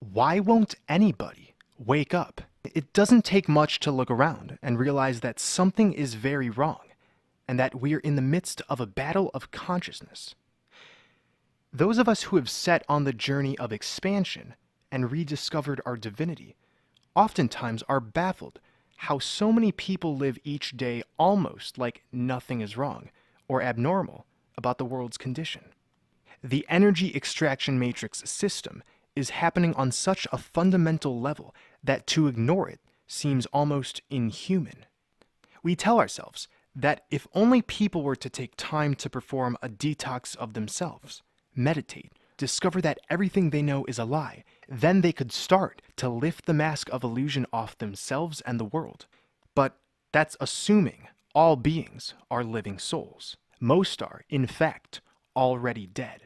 Why won't anybody wake up? It doesn't take much to look around and realize that something is very wrong and that we're in the midst of a battle of consciousness. Those of us who have set on the journey of expansion and rediscovered our divinity oftentimes are baffled how so many people live each day almost like nothing is wrong or abnormal about the world's condition. The energy extraction matrix system is happening on such a fundamental level that to ignore it seems almost inhuman. We tell ourselves that if only people were to take time to perform a detox of themselves, meditate, discover that everything they know is a lie, then they could start to lift the mask of illusion off themselves and the world. But that's assuming all beings are living souls. Most are, in fact, already dead.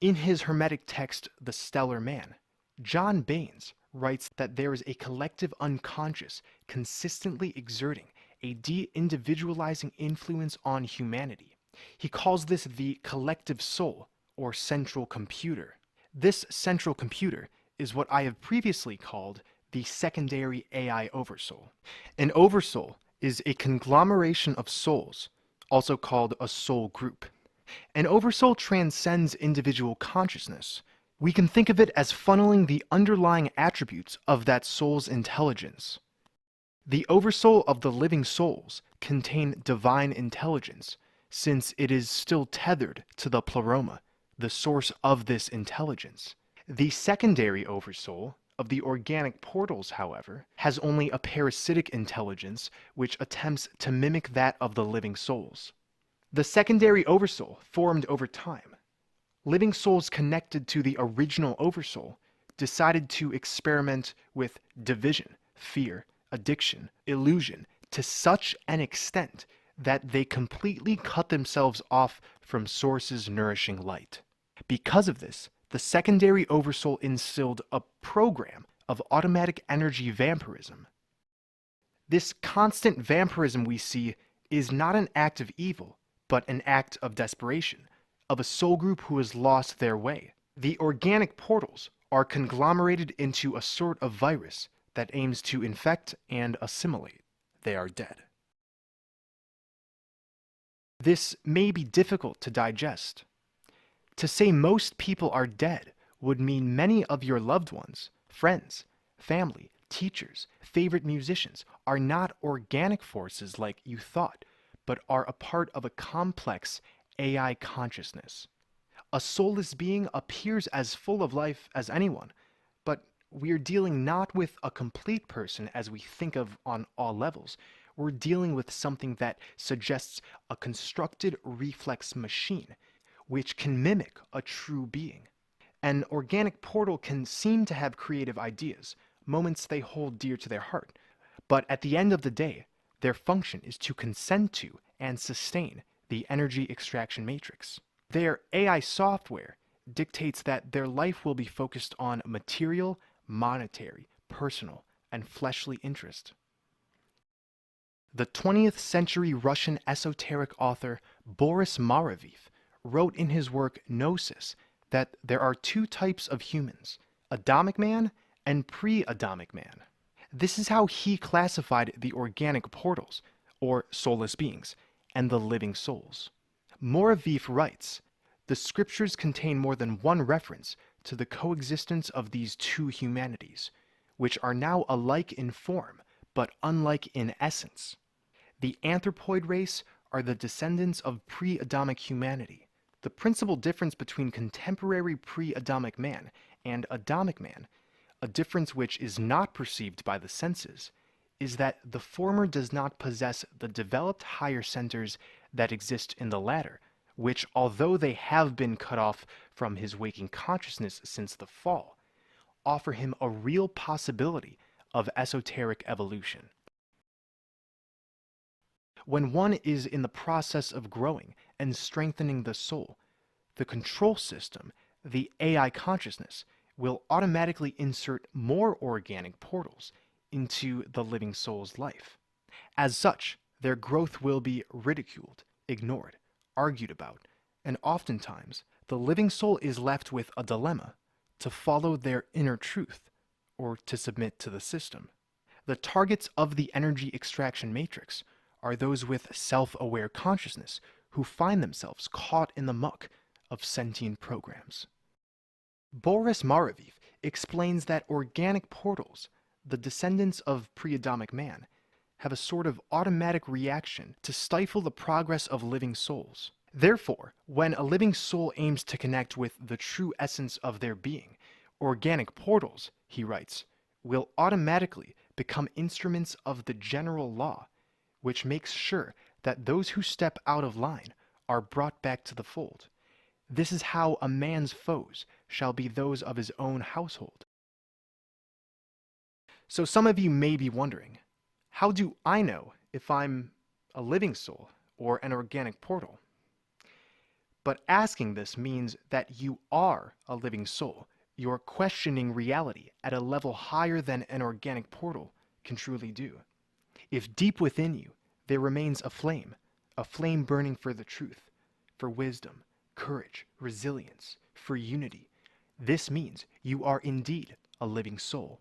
In his Hermetic text, The Stellar Man, John Baines writes that there is a collective unconscious consistently exerting a de-individualizing influence on humanity. He calls this the collective soul, or central computer. This central computer is what I have previously called the secondary AI oversoul. An oversoul is a conglomeration of souls, also called a soul group. An oversoul transcends individual consciousness. We can think of it as funneling the underlying attributes of that soul's intelligence. The oversoul of the living souls contain divine intelligence, since it is still tethered to the pleroma, the source of this intelligence. The secondary oversoul of the organic portals, however, has only a parasitic intelligence which attempts to mimic that of the living souls. The secondary oversoul formed over time. Living souls connected to the original oversoul decided to experiment with division, fear, addiction, illusion to such an extent that they completely cut themselves off from source's nourishing light. Because of this, the secondary oversoul instilled a program of automatic energy vampirism. This constant vampirism we see is not an act of evil, but an act of desperation, of a soul group who has lost their way. The organic portals are conglomerated into a sort of virus that aims to infect and assimilate. They are dead. This may be difficult to digest. To say most people are dead would mean many of your loved ones, friends, family, teachers, favorite musicians are not organic forces like you thought, but are a part of a complex AI consciousness. A soulless being appears as full of life as anyone, but we're dealing not with a complete person as we think of on all levels. We're dealing with something that suggests a constructed reflex machine, which can mimic a true being. An organic portal can seem to have creative ideas, moments they hold dear to their heart, but at the end of the day, their function is to consent to and sustain the energy extraction matrix. Their AI software dictates that their life will be focused on material, monetary, personal, and fleshly interest. The 20th century Russian esoteric author Boris Maraviv wrote in his work Gnosis that there are two types of humans, Adamic man and pre-Adamic man. This is how he classified the organic portals, or soulless beings, and the living souls. Maraviv writes, the scriptures contain more than one reference to the coexistence of these two humanities, which are now alike in form, but unlike in essence. The anthropoid race are the descendants of pre-Adamic humanity. The principal difference between contemporary pre-Adamic man and Adamic man, a difference which is not perceived by the senses, is that the former does not possess the developed higher centers that exist in the latter, which, although they have been cut off from his waking consciousness since the fall, offer him a real possibility of esoteric evolution. When one is in the process of growing and strengthening the soul, the control system, the AI consciousness, will automatically insert more organic portals into the living soul's life. As such, their growth will be ridiculed, ignored, argued about, and oftentimes the living soul is left with a dilemma. to follow their inner truth or to submit to the system. The targets of the energy extraction matrix are those with self-aware consciousness who find themselves caught in the muck of sentient programs. Boris Maraviv explains that organic portals, the descendants of pre-Adamic man, have a sort of automatic reaction to stifle the progress of living souls. Therefore, when a living soul aims to connect with the true essence of their being, organic portals, he writes, will automatically become instruments of the general law, which makes sure that those who step out of line are brought back to the fold. This is how a man's foes shall be those of his own household. So some of you may be wondering, how do I know if I'm a living soul or an organic portal? But asking this means that you are a living soul. You're questioning reality at a level higher than an organic portal can truly do. If deep within you there remains a flame burning for the truth, for wisdom, courage, resilience, for unity, this means you are indeed a living soul.